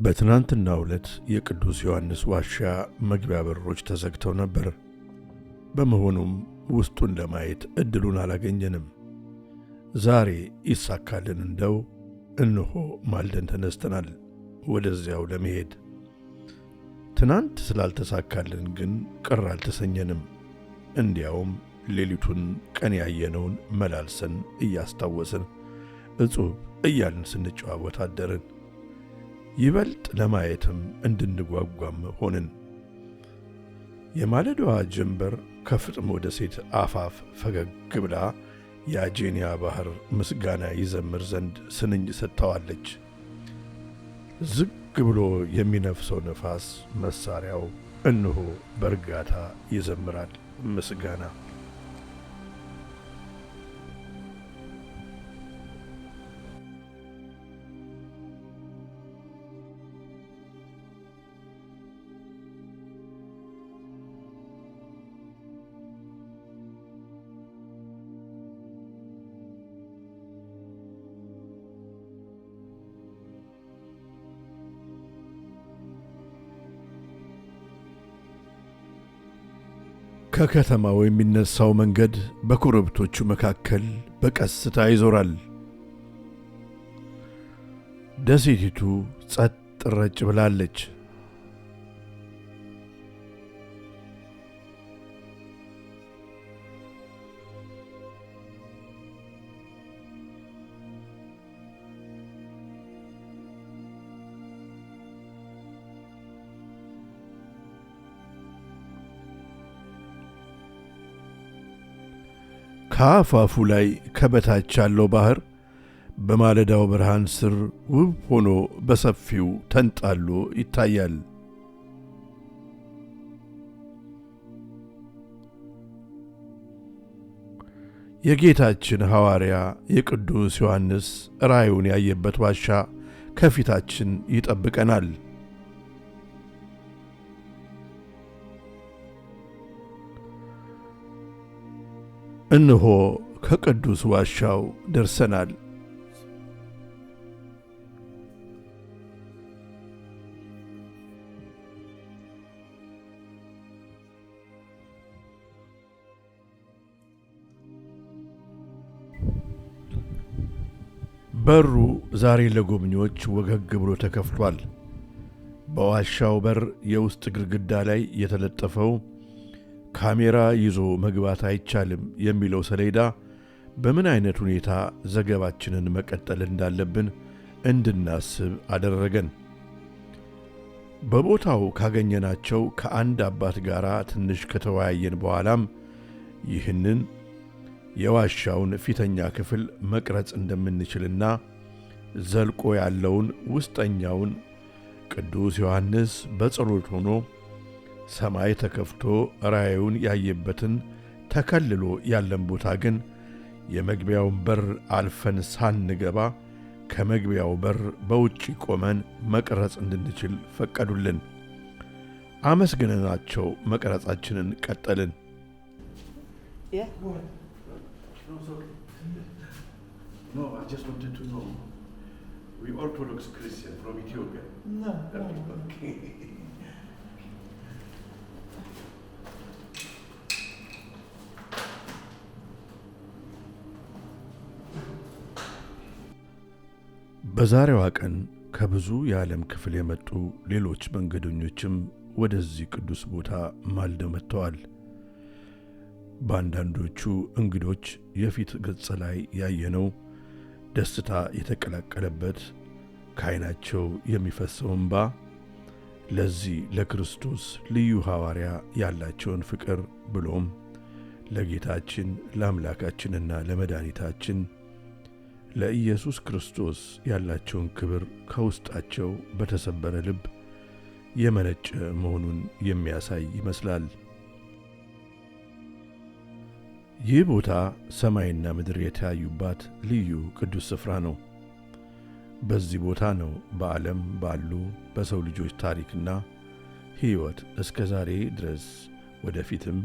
በትናንትናው ዕለት የቅዱስ ዮሐንስ ዋሻ መግቢያ በሮች ተዘግተው ነበር። በመሆኑም ውስጡን ለማየት ዕድሉን አላገኘንም። ዛሬ ይሳካልን እንደው እነሆ ማልደን ተነስተናል ወደዚያው ለመሄድ። ትናንት ስላልተሳካልን ግን ቅር አልተሰኘንም። እንዲያውም ሌሊቱን ቀን ያየነውን መላልሰን እያስታወስን እጹብ እያልን ስንጨዋወት አደርን። ይበልጥ ለማየትም እንድንጓጓም ሆንን። የማለዳዋ ጀንበር ከፍጥሞ ደሴት አፋፍ ፈገግ ብላ የአጄንያ ባህር ምስጋና ይዘምር ዘንድ ስንኝ ሰጥተዋለች። ዝግ ብሎ የሚነፍሰው ነፋስ መሳሪያው እነሆ በእርጋታ ይዘምራል ምስጋና። ከከተማው የሚነሳው መንገድ በኮረብቶቹ መካከል በቀስታ ይዞራል። ደሴቲቱ ጸጥ ረጭ ብላለች። ከአፋፉ ላይ ከበታች ያለው ባህር በማለዳው ብርሃን ስር ውብ ሆኖ በሰፊው ተንጣሎ ይታያል። የጌታችን ሐዋርያ የቅዱስ ዮሐንስ ራእዩን ያየበት ዋሻ ከፊታችን ይጠብቀናል። እነሆ ከቅዱስ ዋሻው ደርሰናል። በሩ ዛሬ ለጎብኚዎች ወገግ ብሎ ተከፍቷል። በዋሻው በር የውስጥ ግድግዳ ላይ የተለጠፈው ካሜራ ይዞ መግባት አይቻልም የሚለው ሰሌዳ በምን አይነት ሁኔታ ዘገባችንን መቀጠል እንዳለብን እንድናስብ አደረገን። በቦታው ካገኘናቸው ከአንድ አባት ጋር ትንሽ ከተወያየን በኋላም ይህንን የዋሻውን ፊተኛ ክፍል መቅረጽ እንደምንችልና ዘልቆ ያለውን ውስጠኛውን ቅዱስ ዮሐንስ በጸሎት ሆኖ ሰማይ ተከፍቶ ራእዩን ያየበትን ተከልሎ ያለን ቦታ ግን የመግቢያውን በር አልፈን ሳንገባ ከመግቢያው በር በውጪ ቆመን መቅረጽ እንድንችል ፈቀዱልን። አመስግነናቸው መቅረጻችንን ቀጠልን። በዛሬዋ ቀን ከብዙ የዓለም ክፍል የመጡ ሌሎች መንገደኞችም ወደዚህ ቅዱስ ቦታ ማልደው መጥተዋል። በአንዳንዶቹ እንግዶች የፊት ገጽ ላይ ያየነው ደስታ የተቀላቀለበት ከዓይናቸው የሚፈሰው እንባ ለዚህ ለክርስቶስ ልዩ ሐዋርያ ያላቸውን ፍቅር ብሎም ለጌታችን ለአምላካችንና ለመድኃኒታችን ለኢየሱስ ክርስቶስ ያላቸውን ክብር ከውስጣቸው በተሰበረ ልብ የመነጨ መሆኑን የሚያሳይ ይመስላል። ይህ ቦታ ሰማይና ምድር የተያዩባት ልዩ ቅዱስ ስፍራ ነው። በዚህ ቦታ ነው በዓለም ባሉ በሰው ልጆች ታሪክና ሕይወት እስከ ዛሬ ድረስ ወደፊትም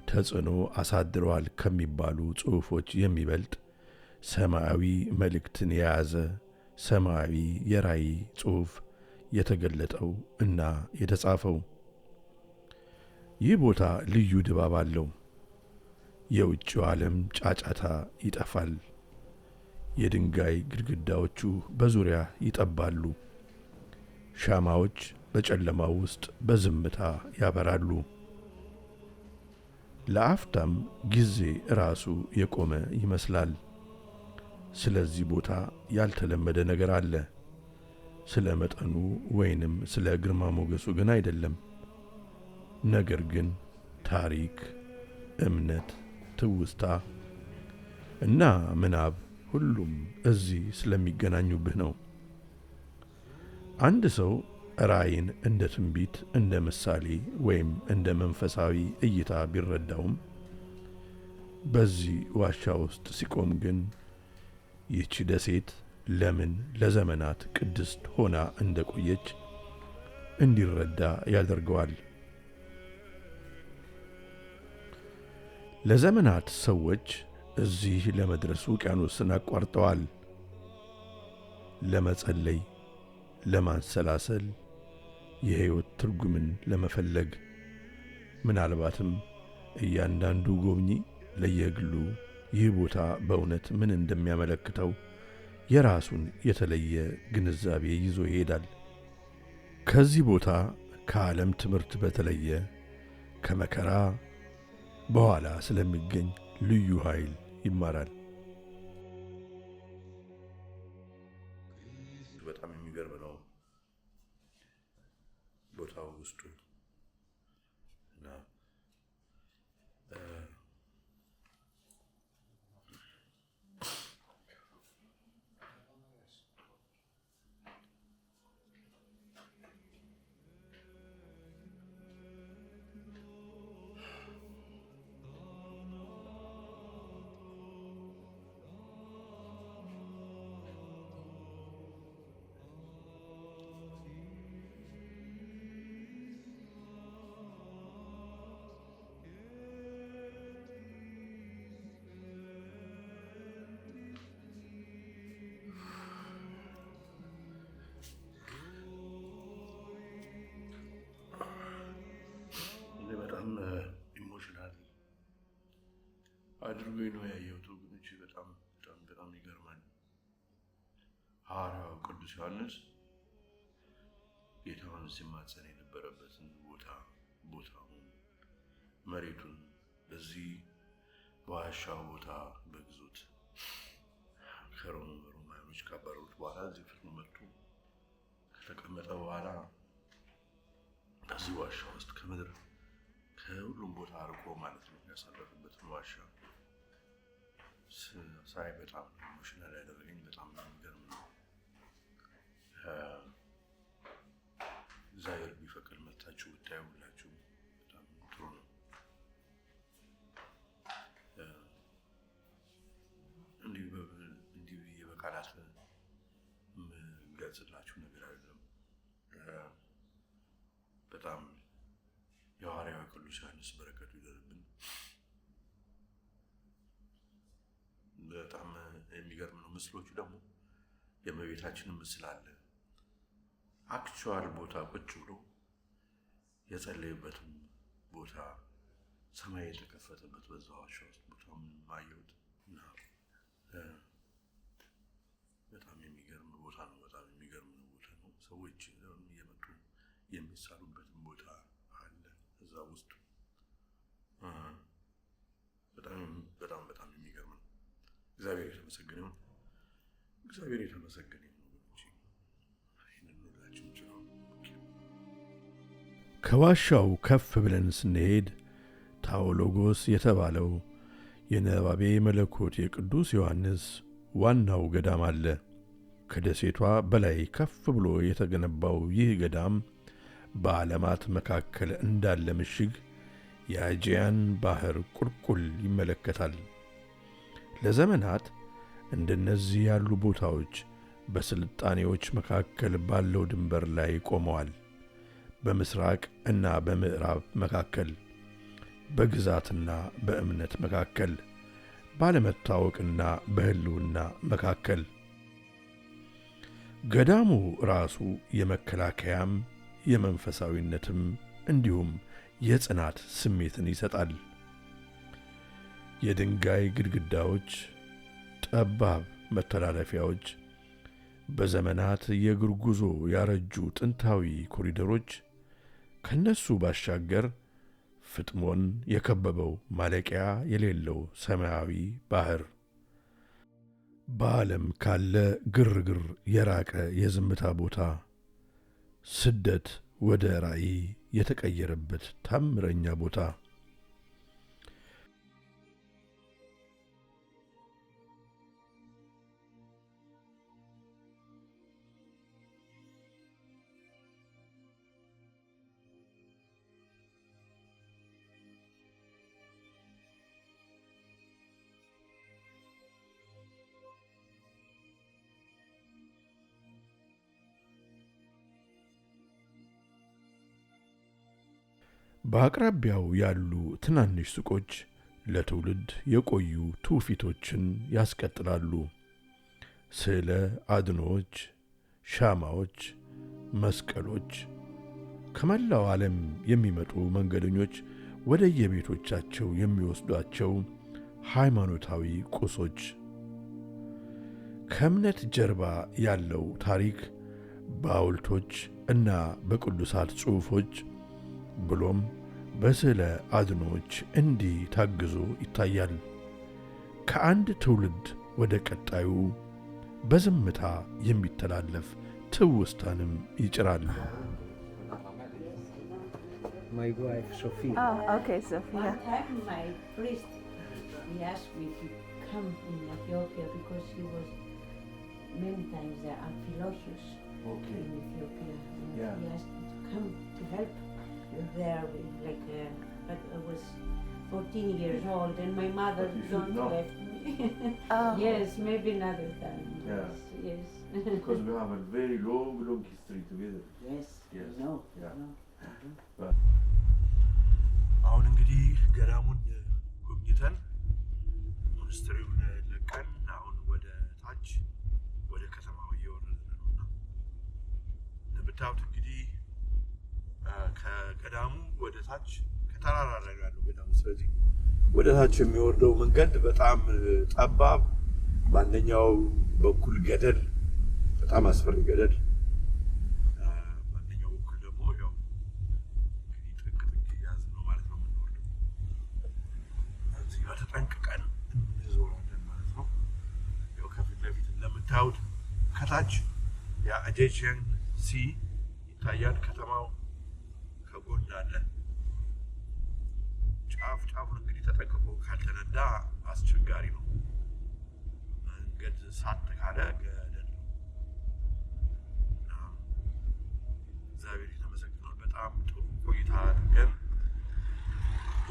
ተጽዕኖ አሳድረዋል ከሚባሉ ጽሑፎች የሚበልጥ ሰማያዊ መልእክትን የያዘ ሰማያዊ የራእይ ጽሑፍ የተገለጠው እና የተጻፈው። ይህ ቦታ ልዩ ድባብ አለው። የውጭው ዓለም ጫጫታ ይጠፋል። የድንጋይ ግድግዳዎቹ በዙሪያ ይጠባሉ። ሻማዎች በጨለማው ውስጥ በዝምታ ያበራሉ። ለአፍታም ጊዜ ራሱ የቆመ ይመስላል። ስለዚህ ቦታ ያልተለመደ ነገር አለ። ስለ መጠኑ ወይንም ስለ ግርማ ሞገሱ ግን አይደለም። ነገር ግን ታሪክ፣ እምነት፣ ትውስታ እና ምናብ ሁሉም እዚህ ስለሚገናኙብህ ነው። አንድ ሰው ራእይን እንደ ትንቢት፣ እንደ ምሳሌ ወይም እንደ መንፈሳዊ እይታ ቢረዳውም በዚህ ዋሻ ውስጥ ሲቆም ግን ይህች ደሴት ለምን ለዘመናት ቅድስት ሆና እንደቆየች እንዲረዳ ያደርገዋል። ለዘመናት ሰዎች እዚህ ለመድረስ ውቅያኖስን አቋርጠዋል። ለመጸለይ፣ ለማንሰላሰል፣ የሕይወት ትርጉምን ለመፈለግ። ምናልባትም እያንዳንዱ ጎብኚ ለየግሉ ይህ ቦታ በእውነት ምን እንደሚያመለክተው የራሱን የተለየ ግንዛቤ ይዞ ይሄዳል። ከዚህ ቦታ ከዓለም ትምህርት በተለየ ከመከራ በኋላ ስለሚገኝ ልዩ ኃይል ይማራል። በጣም የሚገርም ነው ቦታው ውስጡ እና ኢሞሽናል አድርጎኝ ነው ያየሁት ወገኖቼ። በጣም ይገርማል። ሐዋርያው ቅዱስ ዮሐንስ ጌታውን ሲማጸን የነበረበትን ቦታውን፣ መሬቱን በዚህ በዋሻው ቦታ በግዞት ከሮማውያኖች ካባረሩት በኋላ እዚህ ፍርኑ መጥቶ ከተቀመጠ በኋላ ከዚህ ዋሻ ውስጥ ከምድር ከሁሉም ቦታ አርቆ ማለት ነው ያሳለፉበትን ዋሻ ሳይ በጣም ኢሞሽናል ያደረገኝ በጣም የሚገርም ነው። እግዚአብሔር ቢፈቅድ መታችሁ ብታዩ ሁላችሁ በጣም ጥሩ ነው። እንዲህ ብዬ በቃላት የምገልጽላችሁ ነገር አይደለም። በጣም የሐዋርያው ቅዱስ ዮሐንስ በረከቱ ይደርብን። በጣም የሚገርም ነው። ምስሎቹ ደግሞ የእመቤታችንን ምስል አለ። አክቹዋል ቦታ ቁጭ ብሎ የጸለዩበትም ቦታ ሰማይ የተከፈተበት በዛ ዋሻ ውስጥ ቦታውን ማየሁት እና በጣም የሚገርም ቦታ ነው። በጣም የሚገርም ቦታ ነው። ሰዎች እየመጡ የሚሳሉበትም ቦታ አለ እዛ ውስጥ። በጣም የሚገርም ነው። እግዚአብሔር የተመሰገነ ይሁን። እግዚአብሔር የተመሰገነ ይሁን። ከዋሻው ከፍ ብለን ስንሄድ ታዎሎጎስ የተባለው የነባቤ መለኮት የቅዱስ ዮሐንስ ዋናው ገዳም አለ። ከደሴቷ በላይ ከፍ ብሎ የተገነባው ይህ ገዳም በዓለማት መካከል እንዳለ ምሽግ የአጂያን ባህር ቁልቁል ይመለከታል። ለዘመናት እንደነዚህ ያሉ ቦታዎች በስልጣኔዎች መካከል ባለው ድንበር ላይ ቆመዋል። በምስራቅ እና በምዕራብ መካከል፣ በግዛትና በእምነት መካከል፣ ባለመታወቅና በህልውና መካከል። ገዳሙ ራሱ የመከላከያም የመንፈሳዊነትም እንዲሁም የጽናት ስሜትን ይሰጣል። የድንጋይ ግድግዳዎች፣ ጠባብ መተላለፊያዎች፣ በዘመናት የእግር ጉዞ ያረጁ ጥንታዊ ኮሪደሮች፣ ከነሱ ባሻገር ፍጥሞን የከበበው ማለቂያ የሌለው ሰማያዊ ባህር፣ በዓለም ካለ ግርግር የራቀ የዝምታ ቦታ፣ ስደት ወደ ራእይ የተቀየረበት ታምረኛ ቦታ። በአቅራቢያው ያሉ ትናንሽ ሱቆች ለትውልድ የቆዩ ትውፊቶችን ያስቀጥላሉ። ስዕለ አድኖዎች፣ ሻማዎች፣ መስቀሎች፣ ከመላው ዓለም የሚመጡ መንገደኞች ወደ የቤቶቻቸው የሚወስዷቸው ሃይማኖታዊ ቁሶች። ከእምነት ጀርባ ያለው ታሪክ በሐውልቶች እና በቅዱሳት ጽሑፎች ብሎም በስዕለ አድኖዎች እንዲህ ታግዞ ይታያል። ከአንድ ትውልድ ወደ ቀጣዩ በዝምታ የሚተላለፍ ትውስታንም ይጭራል። My wife, Sophia. Oh, okay, Sophia. One time my priest, he asked me to come in Ethiopia because he was many times there Amphilochius in Ethiopia. And he asked me to come to help there with but I was 14 years old and my mother don't left me. Yes, maybe another time. Yeah. Yes. Because we have a very long history together. Yes. Yes. No. Yeah. No. አሁን እንግዲህ ገዳሙን ጎብኝተን ሞናስተሪውን ለቀን አሁን ወደ ታች ወደ ከተማው እየወረድን ነውና እንደምታዩት እንግዲህ ከገዳሙ ወደ ታች ከተራራ ላይ ያለው ገዳሙ። ስለዚህ ወደ ታች የሚወርደው መንገድ በጣም ጠባብ፣ በአንደኛው በኩል ገደል፣ በጣም አስፈሪ ገደል፣ በአንደኛው በኩል ደግሞ ያው እንግዲህ ጥቅ እያዝ ነው ማለት ነው የምንወርደው። እዚህ ጋር ተጠንቅቀን እንዞራለን ማለት ነው። ያው ከፊት ለፊት እንደምታዩት ከታች የአጄጂያን ሲ ይታያል። ከተማው ከጎን አለ። ጫፍ ጫፉን እንግዲህ ተጠንቅቆ ካልተነዳ አስቸጋሪ ነው። መንገድ ሳት ካለ ገደል ነው። እግዚአብሔር የተመሰገነው በጣም ጥሩ ቆይታ አድርገን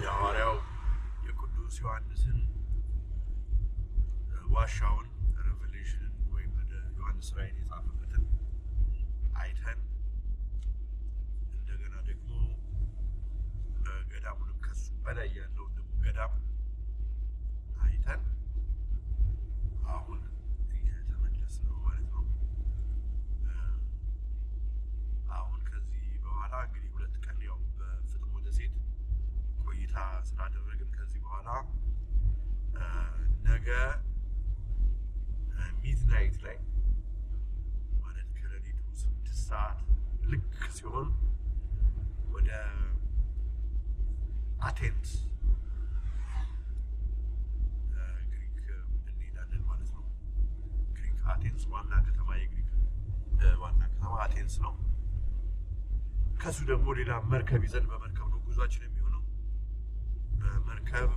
የሐዋርያው የቅዱስ ዮሐንስን ዋሻውን ሬቨሌሽንን ወይም ወደ ዮሐንስ ራእይን የጻፈበትን አይተን እንደገና ደግሞ ገዳሙንም ከሱ በላይ ያለውን ደግሞ ገዳም አይተን አሁን እየተመለስን ነው ማለት ነው። አሁን ከዚህ በኋላ እንግዲህ 2 ቀን ያው በፍጥሞ ደሴት ቆይታ ስላደረግን ከዚህ በኋላ ነገ ሚድናይት ላይ ማለት ከሌሊቱ 6 ሰዓት ልክ ሲሆን ወደ አቴንስ ግሪክ እንሄዳለን ማለት ነው። ግሪክ አቴንስ ዋና ከተማ፣ የግሪክ ዋና ከተማ አቴንስ ነው። ከሱ ደግሞ ሌላ መርከብ ይዘን በመርከብ ነው ጉዟችን የሚሆነው። በመርከብ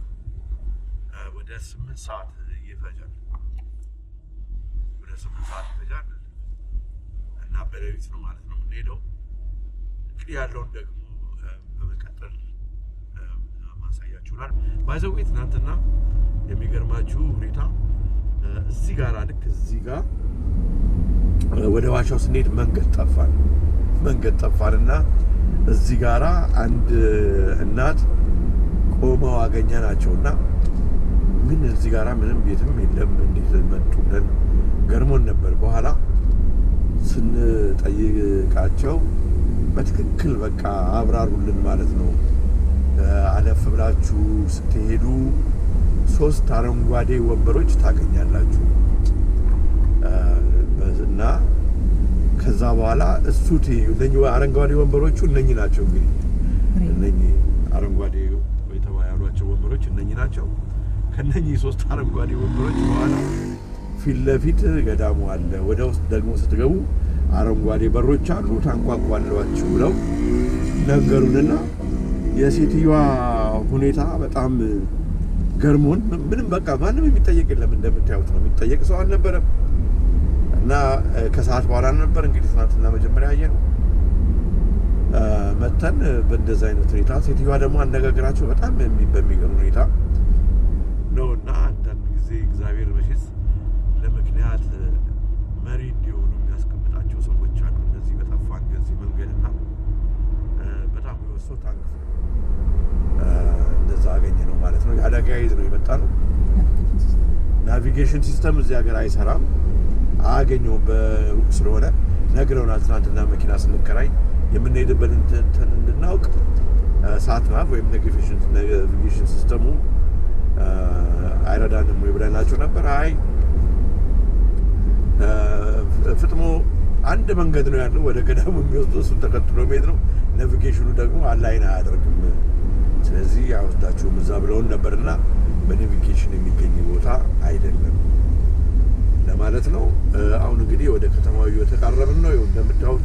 ወደ 8 ሰዓት ይፈጃል። ወደ 8 ሰዓት ይፈጃል እና በሌሊት ነው ማለት ነው የምንሄደው። እንግዲህ ያለውን ደግሞ በመቀጠል ማሳያችሁናል። ባይዘው ትናንትና የሚገርማችሁ ሁኔታ እዚህ ጋር ልክ እዚህ ጋር ወደ ዋሻው ስንሄድ መንገድ ጠፋንና እዚህ ጋራ አንድ እናት ቆመው አገኘናቸውና ምን እዚህ ጋራ ምንም ቤትም የለም እንዴት መጡ ብለን ገርሞን ነበር። በኋላ ስንጠይቃቸው በትክክል በቃ አብራሩልን ማለት ነው። አለፍ ብላችሁ ስትሄዱ 3 አረንጓዴ ወንበሮች ታገኛላችሁ እና ከዛ በኋላ እሱት እነኚህ አረንጓዴ ወንበሮቹ እነኚህ ናቸው። እንግዲህ እነኚህ አረንጓዴ የተባሉአቸው ወንበሮች እነኚህ ናቸው። ከነኚህ 3 አረንጓዴ ወንበሮች በኋላ ፊት ለፊት ገዳሙ አለ። ወደ ውስጥ ደግሞ ስትገቡ አረንጓዴ በሮች አሉ፣ ታንኳኳላችሁ ብለው ነገሩንና የሴትዮዋ ሁኔታ በጣም ገርሞን ምንም በቃ ማንም የሚጠየቅ የለም። እንደምታዩት ነው። የሚጠየቅ ሰው አልነበረም እና ከሰዓት በኋላ ነበር እንግዲህ ትናንትና መጀመሪያ ያየነው መተን በእንደዛ አይነት ሁኔታ ሴትዮዋ ደግሞ አነጋገራቸው በጣም በሚገርም ሁኔታ ነው እና አንዳንድ ጊዜ እግዚአብሔር በሽስ ለምክንያት መሪ እንዲሆኑ የሚያስቀምጣቸው ሰዎች አሉ። እነዚህ በጠፋን ገዚህ መንገድና በጣም ወሶ ታንክ እንደዛ አገኘ ነው ማለት ነው። የአደጋ ይዝ ነው የመጣ ነው። ናቪጌሽን ሲስተም እዚህ ሀገር አይሰራም፣ አገኘውም በሩቅ ስለሆነ ነግረውናል። ትናንትና መኪና ስንከራይ የምንሄድበት እንትን እንድናውቅ ሳትማፕ ወይም ናቪጌሽን ሲስተሙ አይረዳንም ወይ ብለናቸው ነበር። አይ ፍጥሞ አንድ መንገድ ነው ያለው ወደ ገዳሙ የሚወስደው፣ እሱን ተከትሎ መሄድ ነው። ናቪጌሽኑ ደግሞ አላይን አያደርግም፣ ስለዚህ አይወስዳችሁም እዛ ብለውን ነበርና በናቪጌሽን የሚገኝ ቦታ አይደለም ለማለት ነው። አሁን እንግዲህ ወደ ከተማው እየተቃረብን ነው። ይኸው እንደምታዩት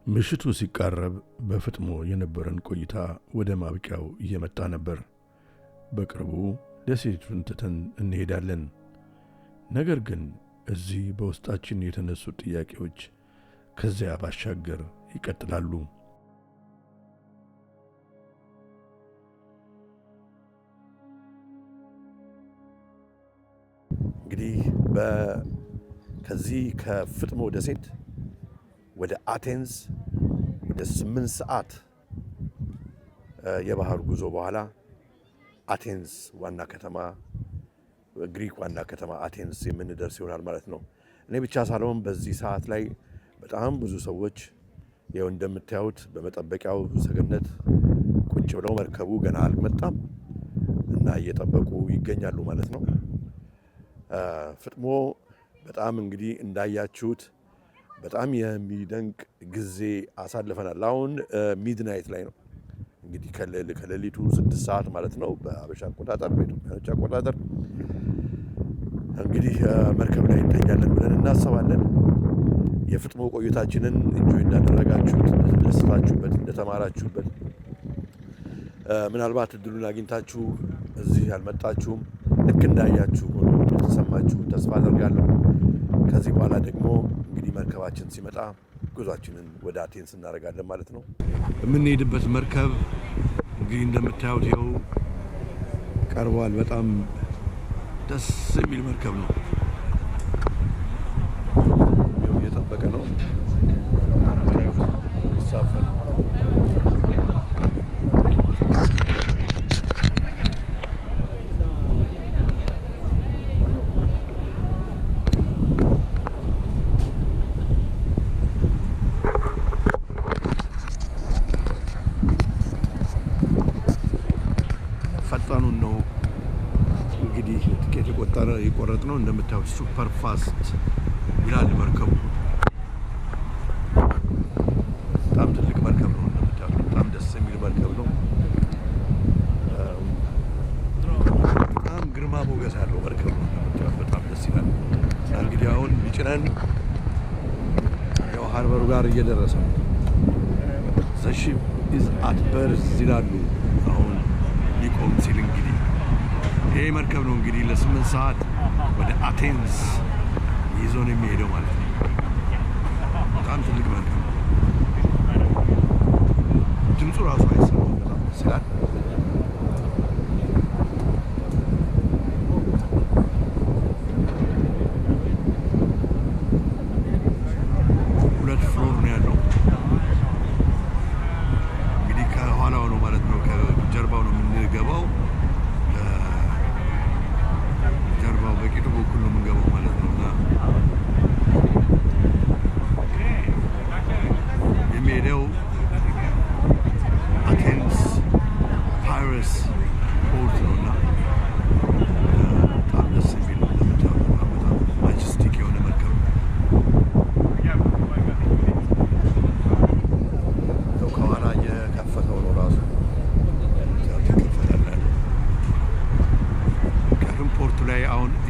ምሽቱ ሲቃረብ በፍጥሞ የነበረን ቆይታ ወደ ማብቂያው እየመጣ ነበር። በቅርቡ ደሴቱን ትተን እንሄዳለን። ነገር ግን እዚህ በውስጣችን የተነሱ ጥያቄዎች ከዚያ ባሻገር ይቀጥላሉ። እንግዲህ ከዚህ ከፍጥሞ ደሴት ወደ አቴንስ ወደ 8 ሰዓት የባህር ጉዞ በኋላ አቴንስ ዋና ከተማ ግሪክ ዋና ከተማ አቴንስ የምንደርስ ይሆናል ማለት ነው። እኔ ብቻ ሳልሆን በዚህ ሰዓት ላይ በጣም ብዙ ሰዎች ይኸው እንደምታዩት በመጠበቂያው ሰገነት ቁጭ ብለው መርከቡ ገና አልመጣም እና እየጠበቁ ይገኛሉ ማለት ነው። ፍጥሞ በጣም እንግዲህ እንዳያችሁት በጣም የሚደንቅ ጊዜ አሳልፈናል። አሁን ሚድናይት ላይ ነው እንግዲህ ከሌሊቱ 6 ሰዓት ማለት ነው በአበሻ አቆጣጠር፣ በኢትዮጵያኖች አቆጣጠር። እንግዲህ መርከብ ላይ እንተኛለን ብለን እናስባለን። የፍጥሞ ቆይታችንን እንጆይ እንዳደረጋችሁት፣ እንደተደሰታችሁበት፣ እንደተማራችሁበት ምናልባት እድሉን አግኝታችሁ እዚህ ያልመጣችሁም ልክ እንዳያችሁ ሆኖ እንደተሰማችሁ ተስፋ አደርጋለሁ። ከዚህ በኋላ ደግሞ እንግዲህ መርከባችን ሲመጣ ጉዟችንን ወደ አቴንስ እናደርጋለን ማለት ነው። የምንሄድበት መርከብ እንግዲህ እንደምታዩት ይኸው ቀርቧል። በጣም ደስ የሚል መርከብ ነው። ይኸው እየጠበቀ ነው ይሳፈር። ፈጣኑን ነው እንግዲህ ትኬት የቆረጥ ነው። እንደምታዩት ሱፐር ፋስት ይላል መርከቡ። በጣም ትልቅ መርከብ ነው። እንደምታዩት በጣም ደስ የሚል መርከብ ነው። በጣም ግርማ ሞገስ ያለው መርከብ ነው። እንደምታዩት በጣም ደስ ይላል። እንግዲህ አሁን ሊጭነን ያው ሃርበሩ ጋር እየደረሰ ነው። ዘ ሺፕ ኢዝ አት በርዝ ይላሉ። አሁን ሊቆም ሲል እንግዲህ ይሄ መርከብ ነው እንግዲህ ለ8 ሰዓት ወደ አቴንስ ይዞን የሚሄደው ማለት ነው። በጣም ትልቅ መርከብ ነው። ድምፁ ራሱ አይሰማም። በጣም ደስ ይላል። ሁለት ፍሎር ነው ያለው። እንግዲህ ከኋላው ነው ማለት ነው፣ ከጀርባው ነው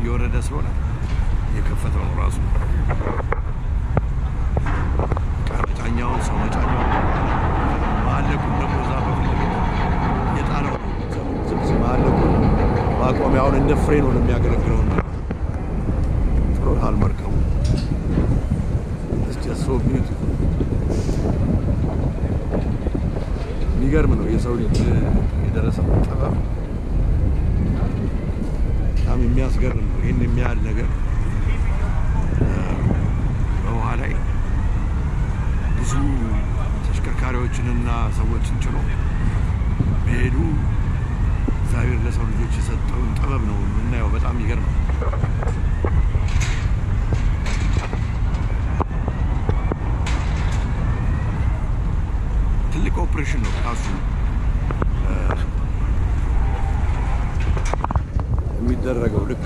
እየወረደ ስለሆነ የከፈተው ነው ራሱ መጫኛውን ሰው መጫኛውን ማለቁን ደግሞ እዛ በፊት የጣለው ማለቁን ማቆሚያውን እንደ ፍሬን ነው የሚያገለግለው እንጂ ጥሎታል መርከቡ። It's just so beautiful. የሚገርም ነው የሰው ልጅ የደረሰበት ጥበብ በጣም የሚያስገርም ነው። ይህን የሚያህል ነገር በውሃ ላይ ብዙ ተሽከርካሪዎችንና ሰዎችን ጭኖ መሄዱ እግዚአብሔር ለሰው ልጆች የሰጠውን ጥበብ ነው የምናየው። በጣም ይገርም። ትልቅ ኦፕሬሽን ነው ራሱ የሚደረገው። ልክ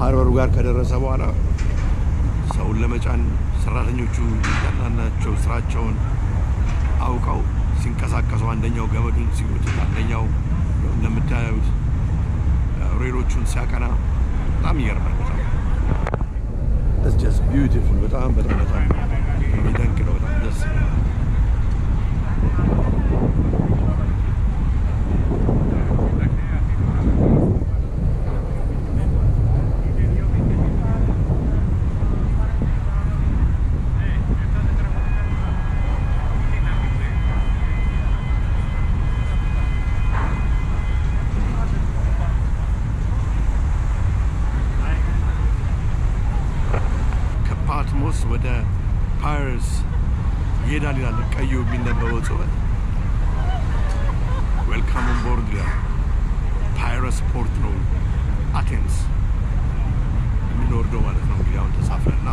ሃርበሩ ጋር ከደረሰ በኋላ ሰውን ለመጫን ሰራተኞቹ ያናናቸው ስራቸውን አውቀው ሲንቀሳቀሱ አንደኛው ገመዱን ሲውጥ፣ አንደኛው እንደምታዩት ሬሎቹን ሲያቀና በጣም ይገርማል። በጣም it's just beautiful። በጣም የሚደንቅ ነው። በጣም ደስ ይላል። ፓትሞስ ወደ ፓይረስ ይሄዳል ይላል ቀዩ የሚነበበው ጽሑፍ። ዌልካም ኦን ቦርድ ይላል። ፓይረስ ፖርት ነው አቴንስ የምንወርደው ማለት ነው። እንግዲህ አሁን ተሳፍረና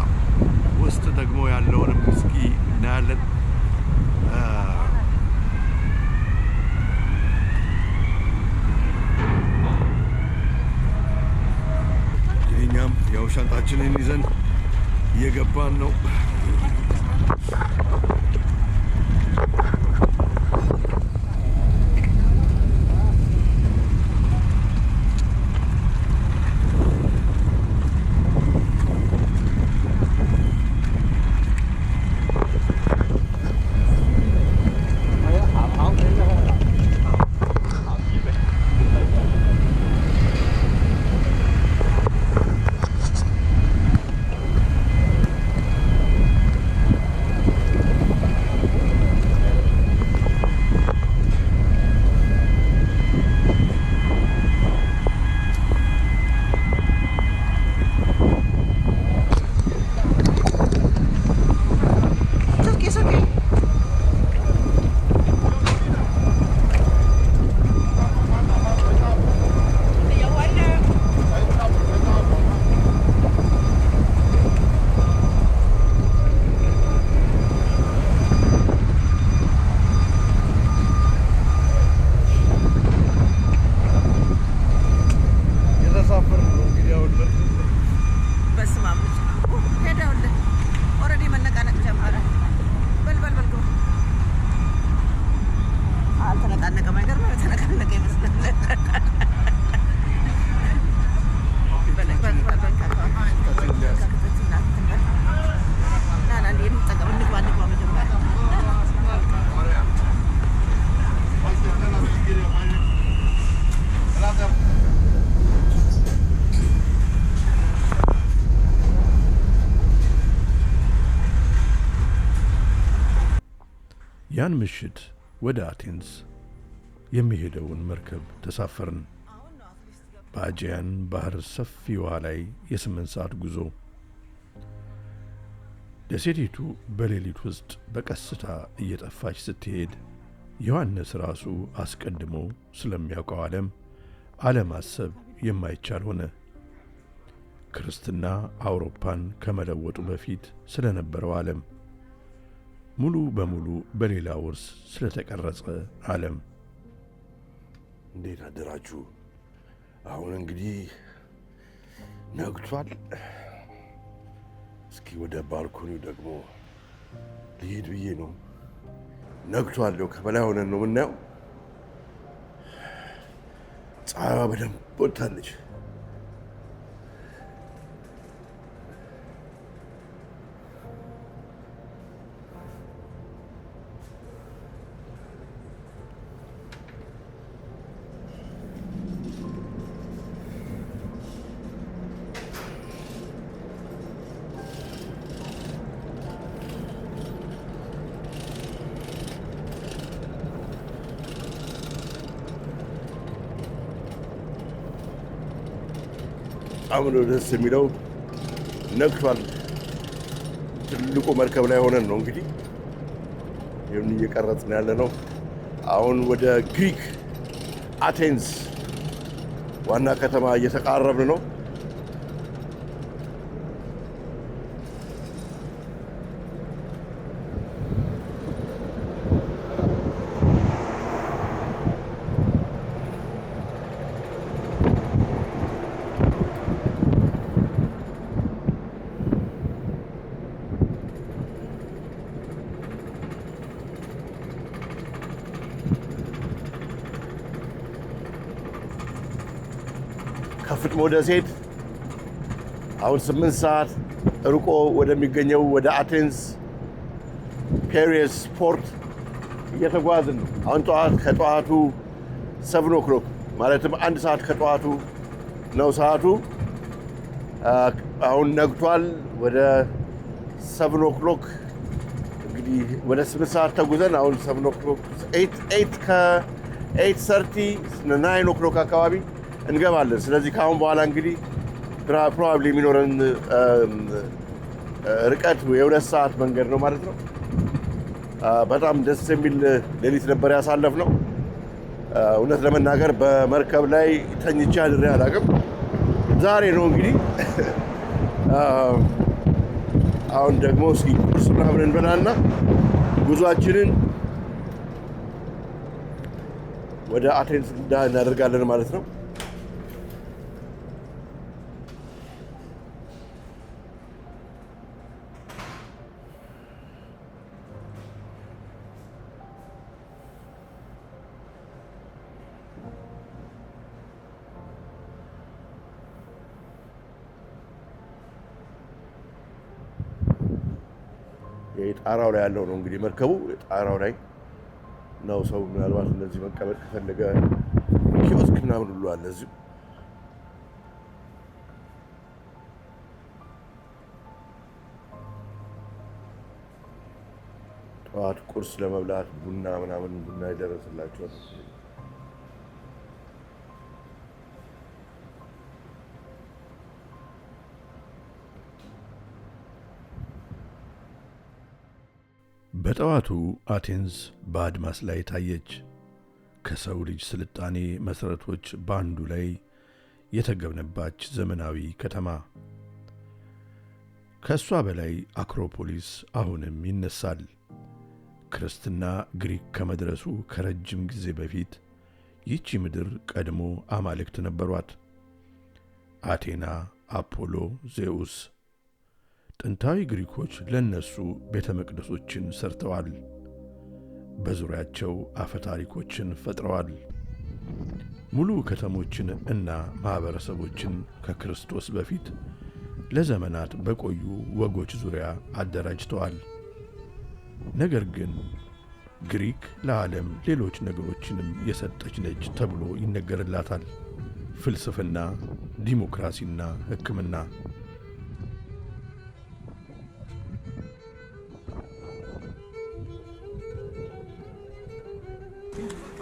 ውስጥ ደግሞ ያለውንም እስኪ እናያለን። እንግዲህ እኛም ያው ሻንጣችንን ይዘን እየገባን ነው። ያን ምሽት ወደ አቴንስ የሚሄደውን መርከብ ተሳፈርን። በአጂያን ባህር ሰፊ ውሃ ላይ የ8 ሰዓት ጉዞ። ደሴቲቱ በሌሊት ውስጥ በቀስታ እየጠፋች ስትሄድ ዮሐንስ ራሱ አስቀድሞ ስለሚያውቀው ዓለማሰብ የማይቻል ሆነ። ክርስትና አውሮፓን ከመለወጡ በፊት ስለነበረው ዓለም፣ ሙሉ በሙሉ በሌላ ውርስ ስለተቀረጸ ዓለም። እንዴት አደራችሁ? አሁን እንግዲህ ነግቷል። እስኪ ወደ ባልኮኒው ደግሞ ልሄድ ብዬ ነው። ነግቷል። ከበላይ ሆነን ነው የምናየው። ፀሐይዋ በደንብ ወጥታለች። በጣም ነው ደስ የሚለው። ነግቷል። ትልቁ መርከብ ላይ ሆነን ነው እንግዲህ ይሄን እየቀረጽን ያለ ነው። አሁን ወደ ግሪክ አቴንስ ዋና ከተማ እየተቃረብን ነው። ከፍጥሞ ደሴት አሁን 8 ሰዓት ርቆ ወደሚገኘው ወደ አቴንስ ፔሪየስ ፖርት እየተጓዝን ነው። አሁን ከጠዋቱ 7 o'clock ማለትም 1 ሰዓት ከጠዋቱ ነው ሰዓቱ። አሁን ነግቷል። ወደ 7 o'clock እንግዲህ ወደ 8 ሰዓት ተጉዘን አሁን 7 o'clock 8:30 9 o'clock አካባቢ እንገባለን። ስለዚህ ከአሁን በኋላ እንግዲህ ፕሮባብሊ የሚኖረን ርቀት የ2 ሰዓት መንገድ ነው ማለት ነው። በጣም ደስ የሚል ሌሊት ነበር ያሳለፍነው። እውነት ለመናገር በመርከብ ላይ ተኝቼ አድሬ አላውቅም። ዛሬ ነው እንግዲህ አሁን ደግሞ እስኪ ቁርስ ምናምን እንበላና ጉዟችንን ወደ አቴንስ እናደርጋለን ማለት ነው። ጣራው ላይ ያለው ነው እንግዲህ መርከቡ ጣራው ላይ ነው። ሰው ምናልባት እንደዚህ መቀመጥ ከፈለገ ኪዮስክ ምናምን ሁሉ አለ እዚሁ። ጠዋት ቁርስ ለመብላት ቡና ይደረስላቸዋል። በጠዋቱ አቴንስ በአድማስ ላይ ታየች። ከሰው ልጅ ስልጣኔ መሠረቶች በአንዱ ላይ የተገነባች ዘመናዊ ከተማ። ከእሷ በላይ አክሮፖሊስ አሁንም ይነሳል። ክርስትና ግሪክ ከመድረሱ ከረጅም ጊዜ በፊት ይቺ ምድር ቀድሞ አማልክት ነበሯት። አቴና፣ አፖሎ፣ ዜኡስ። ጥንታዊ ግሪኮች ለነሱ ቤተ መቅደሶችን ሰርተዋል። በዙሪያቸው አፈ ታሪኮችን ፈጥረዋል። ሙሉ ከተሞችን እና ማህበረሰቦችን ከክርስቶስ በፊት ለዘመናት በቆዩ ወጎች ዙሪያ አደራጅተዋል። ነገር ግን ግሪክ ለዓለም ሌሎች ነገሮችንም የሰጠች ነች ተብሎ ይነገርላታል። ፍልስፍና፣ ዲሞክራሲና ሕክምና።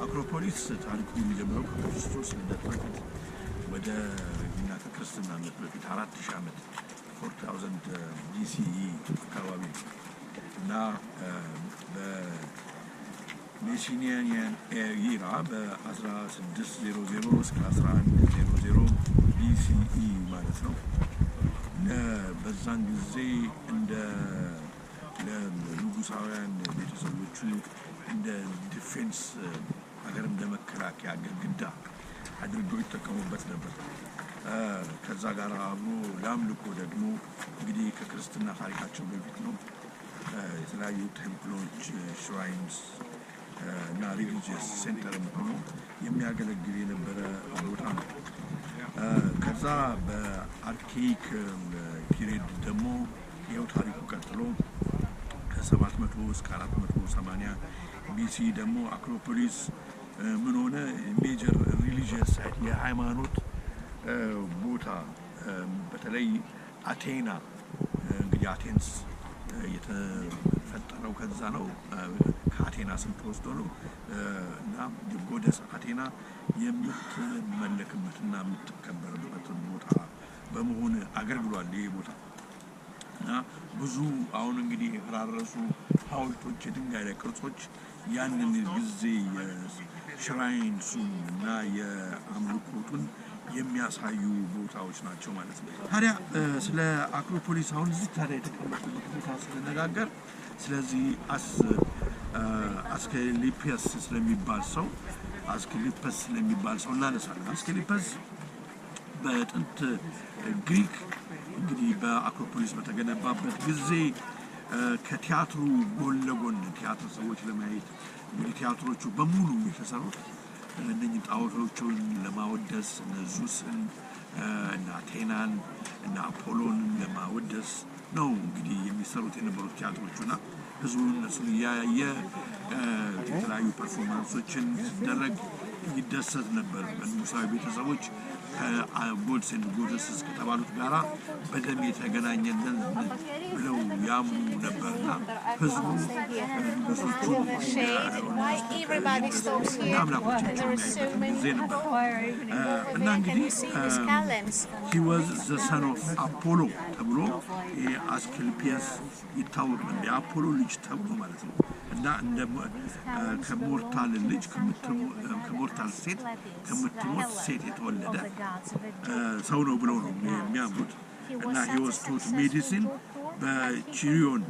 አክሮፖሊስ ታሪኩ የሚጀምረው ከክርስቶስ ልደት በፊት ወደ እኛ ከክርስትናነት በፊት 4000 ዓመት 4000 BCE አካባቢ እና በሜሲኒያን ኤራ በ1600 እስከ 1100 BCE ማለት ነው። በዛን ጊዜ እንደ ለንጉሳውያን ቤተሰቦቹ እንደ ዲፌንስ ሀገር እንደ መከላከያ ግድግዳ አድርገው ይጠቀሙበት ነበር። ከዛ ጋር አብሮ ለአምልኮ ደግሞ እንግዲህ ከክርስትና ታሪካቸው በፊት ነው የተለያዩ ቴምፕሎች፣ ሽራይንስ እና ሪሊጂየስ ሴንተርም ሆኖ የሚያገለግል የነበረ ቦታ ነው። ከዛ በአርኬይክ ፒሪየድ ደግሞ ይኸው ታሪኩ ቀጥሎ ከ700 እስከ 480 BC ደግሞ አክሮፖሊስ ምን ሆነ? ሜጀር ሪሊጂየስ ሳይት የሃይማኖት ቦታ በተለይ አቴና እንግዲህ አቴንስ የተፈጠረው ከዛ ነው። ከአቴና ስም ተወስዶ ነው እና ጎደስ አቴና የምትመለክበትና የምትከበርበት ቦታ በመሆን አገልግሏል ይሄ ቦታ እና ብዙ አሁን እንግዲህ የፈራረሱ ሐውልቶች የድንጋይ ላይ ቅርጾች ያንን ጊዜ የሽራይንሱን እና የአምልኮቱን የሚያሳዩ ቦታዎች ናቸው ማለት ነው። ታዲያ ስለ አክሮፖሊስ አሁን እዚህ ታዲያ የተቀመጠበት ቦታ ስለነጋገር ስለዚህ አስክሊፒየስ ስለሚባል ሰው እናነሳለን። አስክሊፒየስ በጥንት ግሪክ እንግዲህ በአክሮፖሊስ በተገነባበት ጊዜ ከቲያትሩ ጎን ለጎን ቲያትር ሰዎች ለማየት እንግዲህ ቲያትሮቹ በሙሉ የተሰሩት እነኚህ ጣዖቶቹን ለማወደስ ዙስን እና አቴናን እና አፖሎንን ለማወደስ ነው እንግዲህ የሚሰሩት የነበሩት ቲያትሮቹና ህዝቡ እነሱን እያየ የተለያዩ ፐርፎርማንሶችን ሲደረግ ይደሰት ነበር። በንጉሳዊ ቤተሰቦች ከጎድስ ኤንድ ጎደስስ ከተባሉት ጋራ በደም የተገናኘንን ብለው ያምኑ ነበርና ህዝቡ ንጉሶቹን አምላኮቻቸውን የሚያይበት ጊዜ ነበር እና እንግዲህ he was the son of Apollo ተብሎ አስክሊፒየስ ይታወቅ ነበር። የአፖሎ ልጅ ተብሎ ማለት ነው እና እንደ ከሞርታል ልጅ ከሞርታል ሴት ከምትሞት ሴት የተወለደ ሰው ነው ብለው ነው የሚያምኑት እና he was taught medicine በቺሪዮን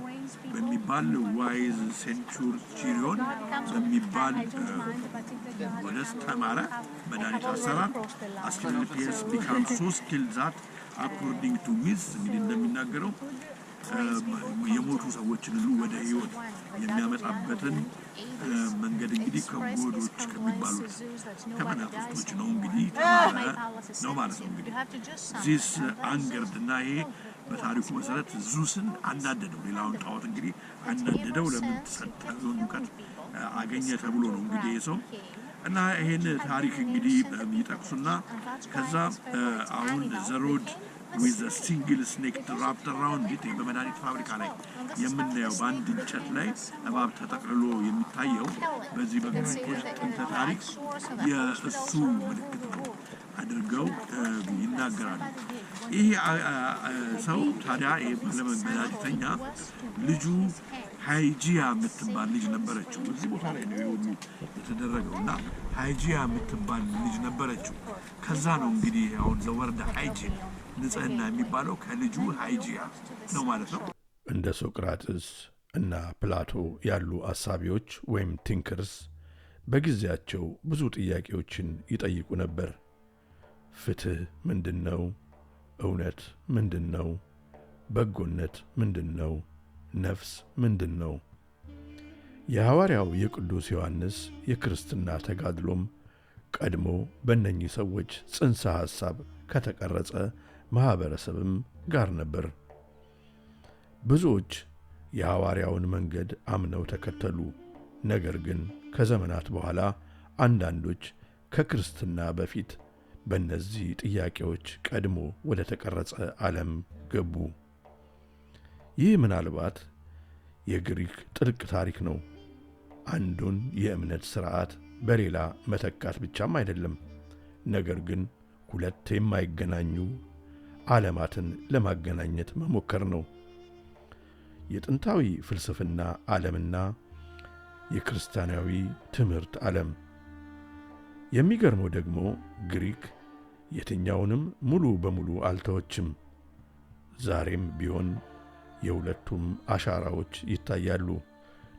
በሚባል ዋይዝ ሴንቹር ቺሪዮን በሚባል ወደስ ተማረ መድኃኒት አሰራር አስክሊፒየስ became so skilled that according to myths እንግዲህ እንደሚናገረው የሞቱ ሰዎችን ሁሉ ወደ ህይወት የሚያመጣበትን መንገድ እንግዲህ ከጎዶች ከሚባሉት ከመናፍስቶች ነው እንግዲህ ተማረ ነው ማለት ነው። እንግዲህ ዚስ አንገርድ እና ይሄ በታሪኩ መሰረት ዙስን አናደደው። ሌላውን ጣዖት እንግዲህ አናደደው። ለምን ተሰጠውን ሙቀት አገኘ ተብሎ ነው እንግዲህ ሰው እና ይሄን ታሪክ እንግዲህ ይጠቅሱና ከዛ አሁን ዘሮድ with a single snake wrapped around it በመድኃኒት ፋብሪካ ላይ የምናየው በአንድ እንጨት ላይ እባብ ተጠቅልሎ የሚታየው በዚህ በግሪኮች ጥንተ ታሪክ የእሱ ምልክት ነው አድርገው ይናገራሉ። ይሄ ሰው ታዲያ መድኃኒተኛ ልጁ ሃይጂያ የምትባል ልጅ ነበረችው። እዚህ ቦታ ላይ ነው የሁሉ የተደረገውና ሃይጂያ የምትባል ልጅ ነበረችው። ከዛ ነው እንግዲህ አሁን ዘወርደ ሃይጂን ንጽህና የሚባለው ከልጁ ሃይጂያ ነው ማለት ነው። እንደ ሶቅራጥስ እና ፕላቶ ያሉ አሳቢዎች ወይም ቲንከርስ በጊዜያቸው ብዙ ጥያቄዎችን ይጠይቁ ነበር። ፍትህ ምንድነው? እውነት ምንድነው? በጎነት ምንድነው? ነፍስ ምንድነው? የሐዋርያው የቅዱስ ዮሐንስ የክርስትና ተጋድሎም ቀድሞ በእነኚህ ሰዎች ጽንሰ ሐሳብ ከተቀረጸ ማህበረሰብም ጋር ነበር። ብዙዎች የሐዋርያውን መንገድ አምነው ተከተሉ። ነገር ግን ከዘመናት በኋላ አንዳንዶች ከክርስትና በፊት በእነዚህ ጥያቄዎች ቀድሞ ወደ ተቀረጸ ዓለም ገቡ። ይህ ምናልባት የግሪክ ጥልቅ ታሪክ ነው። አንዱን የእምነት ሥርዓት በሌላ መተካት ብቻም አይደለም፣ ነገር ግን ሁለት የማይገናኙ ዓለማትን ለማገናኘት መሞከር ነው። የጥንታዊ ፍልስፍና ዓለምና የክርስቲያናዊ ትምህርት ዓለም። የሚገርመው ደግሞ ግሪክ የትኛውንም ሙሉ በሙሉ አልተወችም። ዛሬም ቢሆን የሁለቱም አሻራዎች ይታያሉ።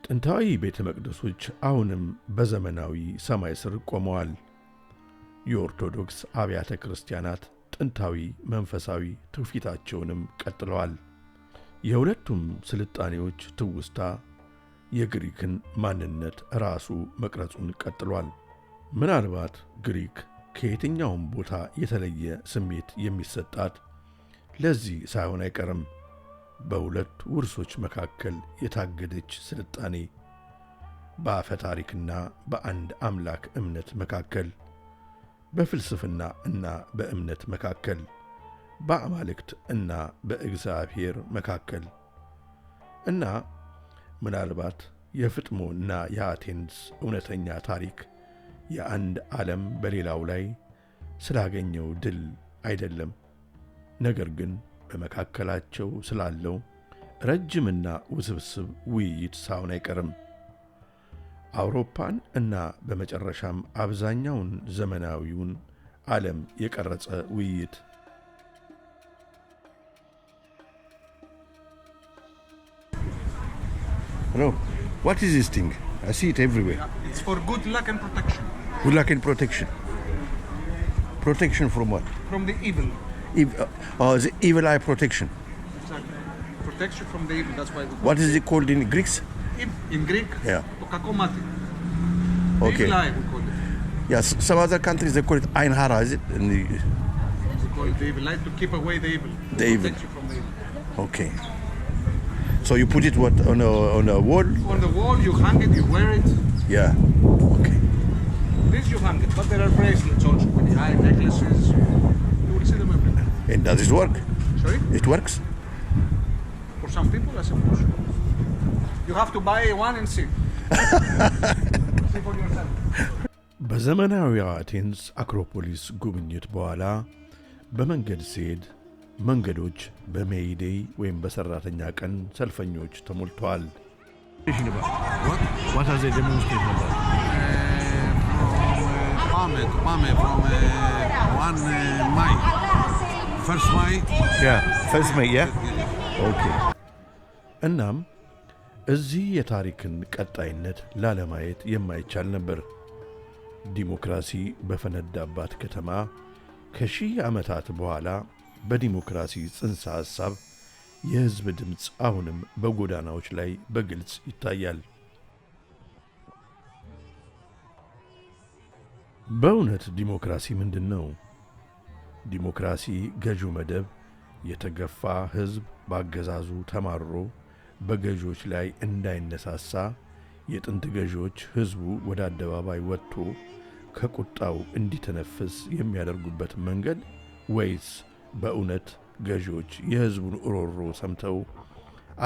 ጥንታዊ ቤተ መቅደሶች አሁንም በዘመናዊ ሰማይ ስር ቆመዋል። የኦርቶዶክስ አብያተ ክርስቲያናት ጥንታዊ መንፈሳዊ ትውፊታቸውንም ቀጥለዋል። የሁለቱም ስልጣኔዎች ትውስታ የግሪክን ማንነት ራሱ መቅረጹን ቀጥሏል። ምናልባት ግሪክ ከየትኛውም ቦታ የተለየ ስሜት የሚሰጣት ለዚህ ሳይሆን አይቀርም። በሁለት ውርሶች መካከል የታገደች ስልጣኔ፣ በአፈ ታሪክና በአንድ አምላክ እምነት መካከል፣ በፍልስፍና እና በእምነት መካከል፣ በአማልክት እና በእግዚአብሔር መካከል እና ምናልባት የፍጥሞ እና የአቴንስ እውነተኛ ታሪክ የአንድ ዓለም በሌላው ላይ ስላገኘው ድል አይደለም። ነገር ግን በመካከላቸው ስላለው ረጅምና ውስብስብ ውይይት ሳይሆን አይቀርም አውሮፓን እና በመጨረሻም አብዛኛውን ዘመናዊውን ዓለም የቀረጸ ውይይት Hello. What is this thing? I see it everywhere. It's for good luck and protection. Good luck and protection. Protection from what? From the evil. The evil eye protection. Exactly. Protection from the evil. That's why we What is it called in Greeks? in Greek, Yeah. to kakomati. Okay. Evil eye, we call it. Yes, some other countries they call it Ain Hara, is it? We call it the evil eye to keep away the evil. The evil. Protect you from the evil. Okay. So you put it what on a wall? On the wall, you hang it, you wear it. Yeah. Okay. This you hang it, but there are bracelets also with the eye necklaces. You will see them everywhere. And does it work? Sorry? It works? For some people, I suppose. You have to buy one and see. See for yourself. በዘመናዊው አቴንስ አክሮፖሊስ ጉብኝት በኋላ በመንገድ ሲሄድ መንገዶች በሜይ ዴይ ወይም በሰራተኛ ቀን ሰልፈኞች ተሞልተዋል። What are they demonstrating about? Πάμε from 1 May. First May. Yeah. First May, yeah? Okay. እናም እዚህ የታሪክን ቀጣይነት ላለማየት የማይቻል ነበር። ዲሞክራሲ በፈነዳባት ከተማ ከሺህ ዓመታት በኋላ በዲሞክራሲ ጽንሰ ሐሳብ የሕዝብ ድምፅ አሁንም በጎዳናዎች ላይ በግልጽ ይታያል። በእውነት ዲሞክራሲ ምንድን ነው? ዲሞክራሲ ገዢው መደብ የተገፋ ሕዝብ ባገዛዙ ተማርሮ በገዢዎች ላይ እንዳይነሳሳ የጥንት ገዢዎች ሕዝቡ ወደ አደባባይ ወጥቶ ከቁጣው እንዲተነፍስ የሚያደርጉበት መንገድ ወይስ በእውነት ገዢዎች የሕዝቡን ሮሮ ሰምተው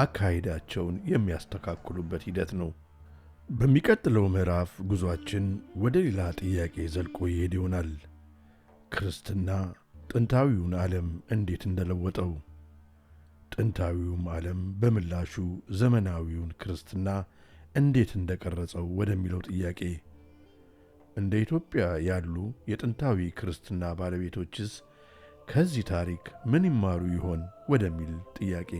አካሄዳቸውን የሚያስተካክሉበት ሂደት ነው? በሚቀጥለው ምዕራፍ ጉዟችን ወደ ሌላ ጥያቄ ዘልቆ ይሄድ ይሆናል። ክርስትና ጥንታዊውን ዓለም እንዴት እንደለወጠው፣ ጥንታዊውም ዓለም በምላሹ ዘመናዊውን ክርስትና እንዴት እንደቀረጸው ወደሚለው ጥያቄ፣ እንደ ኢትዮጵያ ያሉ የጥንታዊ ክርስትና ባለቤቶችስ ከዚህ ታሪክ ምን ይማሩ ይሆን ወደሚል ጥያቄ